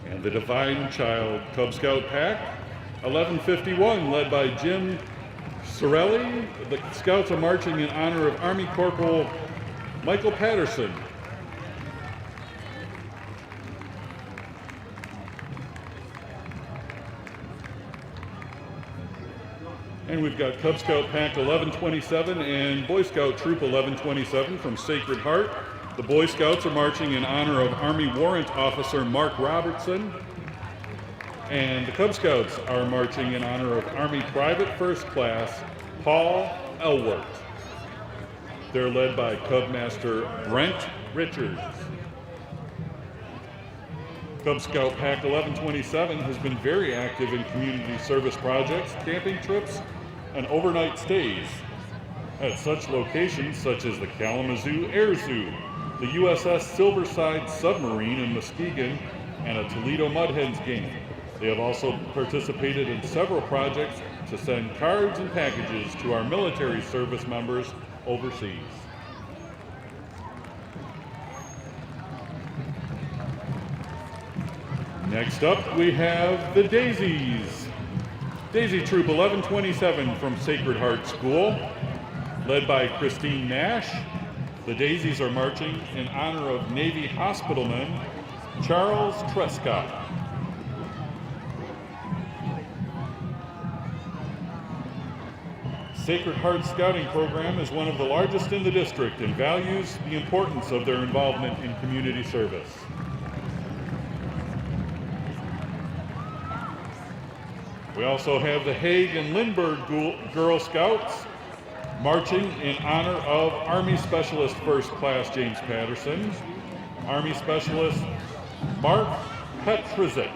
And the Divine Child Cub Scout Pack 1151, led by Jim Sorelli. The Scouts are marching in honor of Army Corporal Michael Patterson. And we've got Cub Scout Pack 1127 and Boy Scout Troop 1127 from Sacred Heart. The Boy Scouts are marching in honor of Army Warrant Officer Mark Robertson. And the Cub Scouts are marching in honor of Army Private First Class Paul Elwart. They're led by Cub Master Brent Richards. Cub Scout Pack 1127 has been very active in community service projects, camping trips, and overnight stays at such locations such as the Kalamazoo Air Zoo, the USS Silverside submarine in Muskegon, and a Toledo Mud Hens game. They have also participated in several projects to send cards and packages to our military service members overseas. Next up, we have the Daisies. Daisy Troop 1127 from Sacred Heart School, led by Christine Nash. The Daisies are marching in honor of Navy hospitalman Charles Trescott. Sacred Heart Scouting Program is one of the largest in the district and values the importance of their involvement in community service. We also have the Hague and Lindbergh Girl Scouts marching in honor of Army Specialist First Class James Patterson, Army Specialist Mark Petrizik.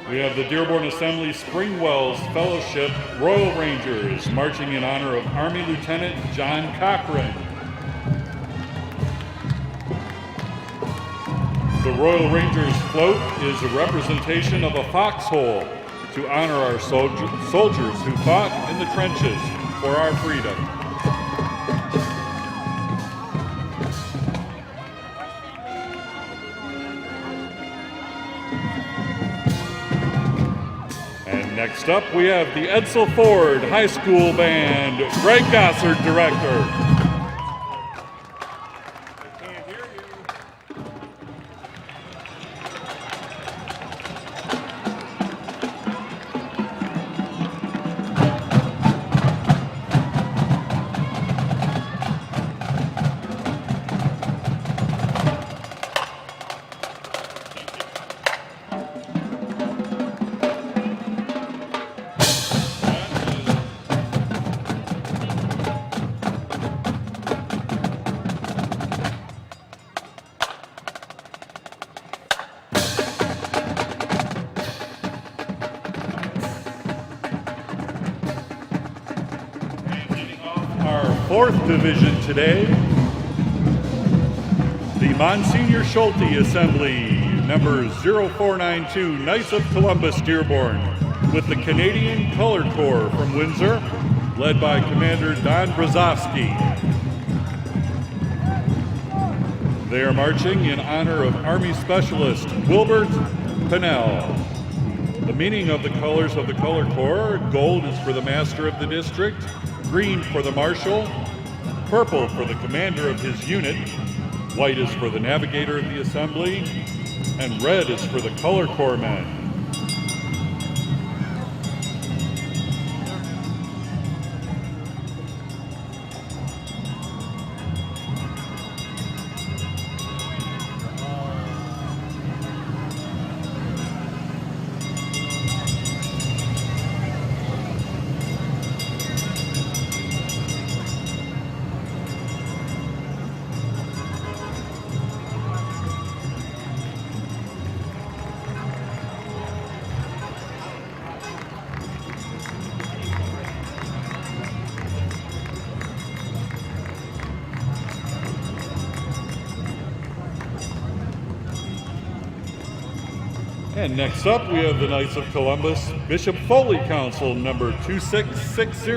We have the Dearborn Assembly Springwells Fellowship Royal Rangers marching in honor of Army Lieutenant John Cochran. The Royal Rangers float is a representation of a foxhole to honor our soldiers who fought in the trenches for our freedom. Next up, we have the Edsel Ford High School Band, Greg Gossard, director. Fourth division today, the Monsignor Schulte Assembly, number 0492, Knights of Columbus, Dearborn, with the Canadian Color Corps from Windsor, led by Commander Don Brzozowski. They are marching in honor of Army Specialist Wilbert Pennell. The meaning of the colors of the Color Corps: gold is for the master of the district, green for the marshal, purple for the commander of his unit, white is for the navigator of the assembly, and red is for the Color Corps men. And next up, we have the Knights of Columbus Bishop Foley Council, number 2660,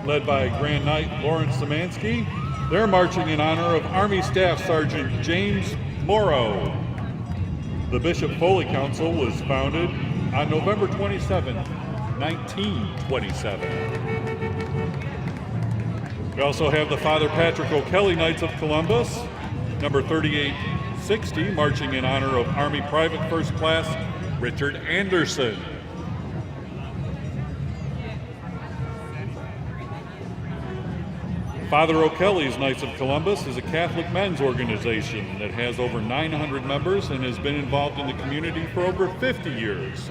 led by Grand Knight Lawrence Szymanski. They're marching in honor of Army Staff Sergeant James Morrow. The Bishop Foley Council was founded on November 27, 1927. We also have the Father Patrick O'Kelly Knights of Columbus, number 3860, marching in honor of Army Private First Class Richard Anderson. Father O'Kelly's Knights of Columbus is a Catholic men's organization that has over 900 members and has been involved in the community for over 50 years.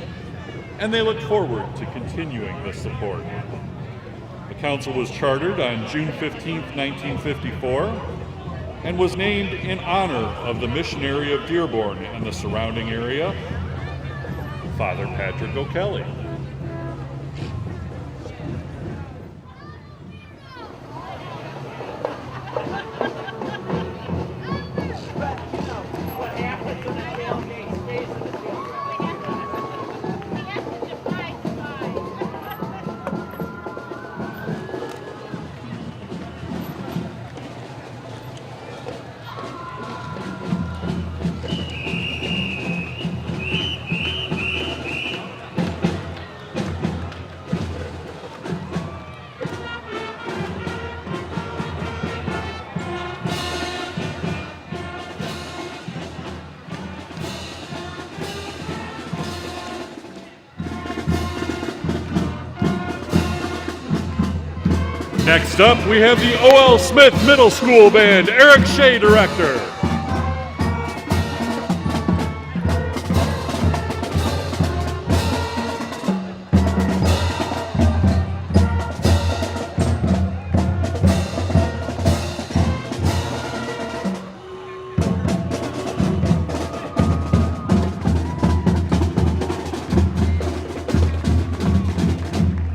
And they look forward to continuing this support. The council was chartered on June 15, 1954, and was named in honor of the missionary of Dearborn and the surrounding area, Father Patrick O'Kelly. Next up, we have the O.L. Smith Middle School Band, Eric Shea, director.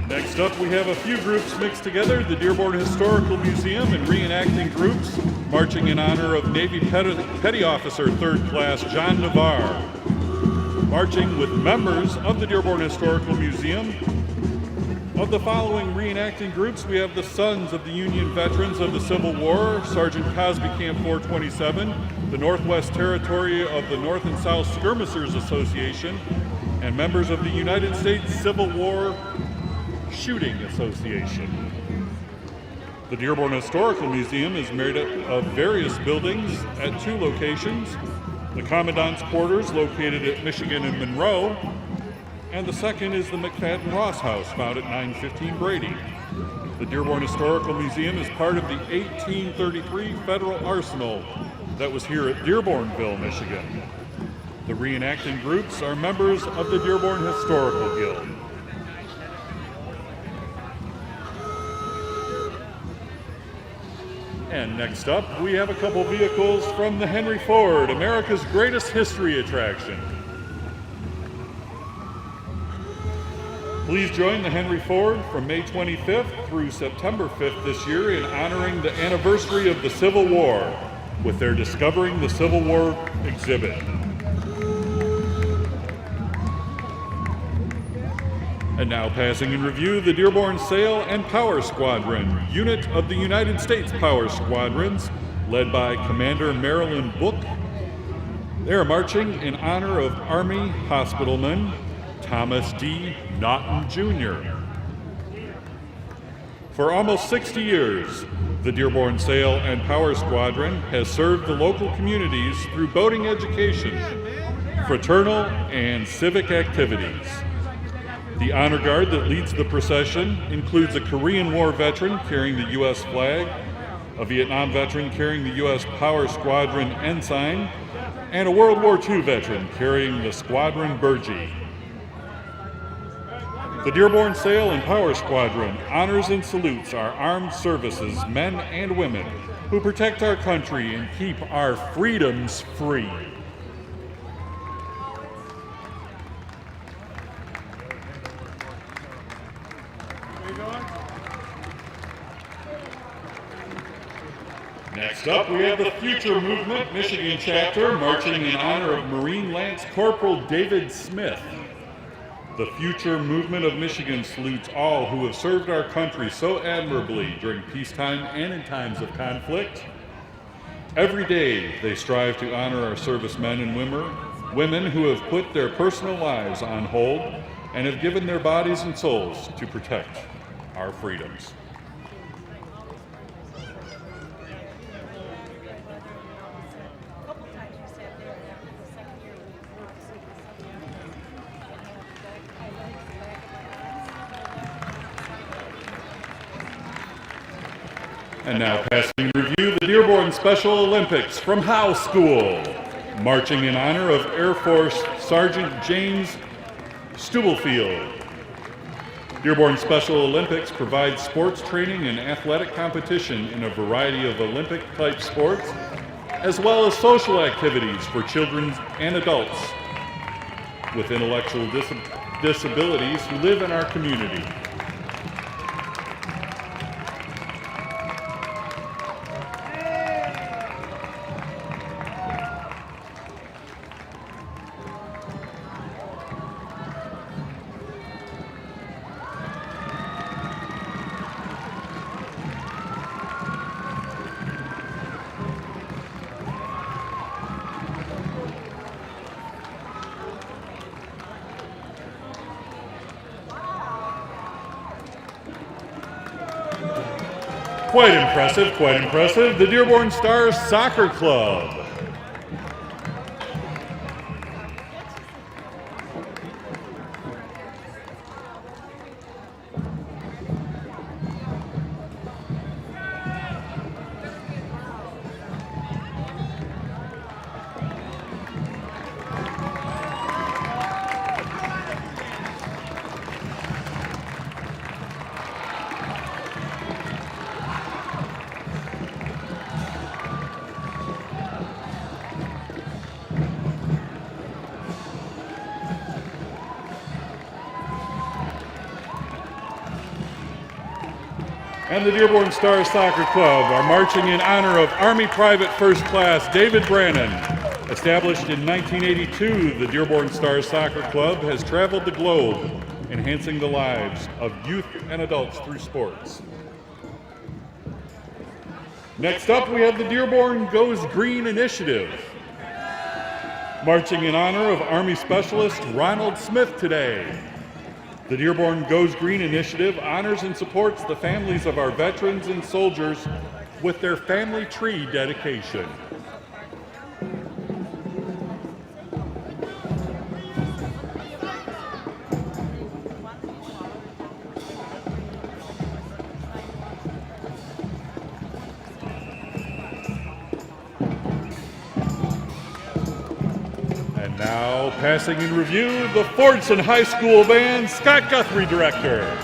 Next up, we have a few groups mixed together, the Dearborn Historical Museum and reenacting groups, marching in honor of Navy Petty Officer 3rd Class John Navarre. Marching with members of the Dearborn Historical Museum. Of the following reenacting groups, we have the Sons of the Union Veterans of the Civil War, Sergeant Cosby Camp 427, the Northwest Territory of the North and South Skirmishers Association, and members of the United States Civil War Shooting Association. The Dearborn Historical Museum is made up of various buildings at 2 locations. The Commandant's Quarters, located at Michigan and Monroe, and the second is the McFadden Ross House, found at 915 Brady. The Dearborn Historical Museum is part of the 1833 Federal Arsenal that was here at Dearbornville, Michigan. The reenacting groups are members of the Dearborn Historical Guild. And next up, we have a couple vehicles from the Henry Ford, America's greatest history attraction. Please join the Henry Ford from May 25th through September 5th this year in honoring the anniversary of the Civil War with their Discovering the Civil War exhibit. And now passing in review, the Dearborn Sail and Power Squadron, unit of the United States Power Squadrons, led by Commander Marilyn Book. They are marching in honor of Army Hospitalman Thomas D. Naughton, Jr. For almost 60 years, the Dearborn Sail and Power Squadron has served the local communities through boating education, fraternal and civic activities. The honor guard that leads the procession includes a Korean War veteran carrying the U.S. flag, a Vietnam veteran carrying the U.S. Power Squadron ensign, and a World War II veteran carrying the Squadron Burgee. The Dearborn Sail and Power Squadron honors and salutes our armed services, men and women, who protect our country and keep our freedoms free. Next up, we have the Future Movement Michigan chapter marching in honor of Marine Lance Corporal David Smith. The Future Movement of Michigan salutes all who have served our country so admirably during peacetime and in times of conflict. Every day, they strive to honor our servicemen and women who have put their personal lives on hold and have given their bodies and souls to protect our freedoms. And now passing in review, the Dearborn Special Olympics from Howe School, marching in honor of Air Force Sergeant James Stubblefield. Dearborn Special Olympics provides sports training and athletic competition in a variety of Olympic-type sports, as well as social activities for children and adults with intellectual disabilities who live in our community. Quite impressive, quite impressive. The Dearborn Stars Soccer Club. and the Dearborn Stars Soccer Club are marching in honor of Army Private First Class David Brannon. Established in 1982, the Dearborn Stars Soccer Club has traveled the globe, enhancing the lives of youth and adults through sports. Next up, we have the Dearborn Goes Green Initiative, marching in honor of Army Specialist Ronald Smith today. The Dearborn Goes Green Initiative honors and supports the families of our veterans and soldiers with their family tree dedication. And now, passing in review, the Fordson High School Band, Scott Guthrie, Director.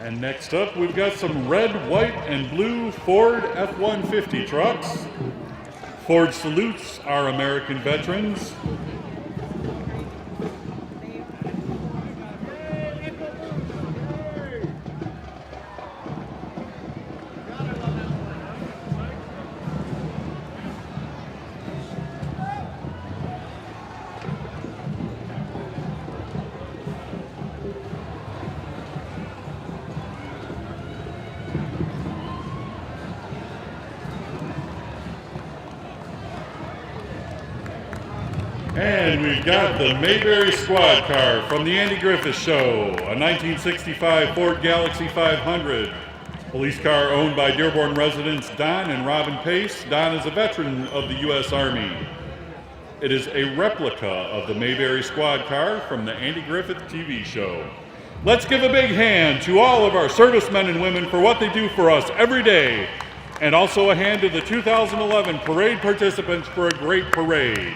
And next up, we've got some red, white, and blue Ford F-150 trucks. Ford salutes our American veterans. And we've got the Mayberry Squad Car from the Andy Griffith Show, a 1965 Ford Galaxy 500. Police car owned by Dearborn residents Don and Robin Pace. Don is a veteran of the U.S. Army. It is a replica of the Mayberry Squad Car from the Andy Griffith TV show. Let's give a big hand to all of our servicemen and women for what they do for us every day, and also a hand to the 2011 parade participants for a great parade.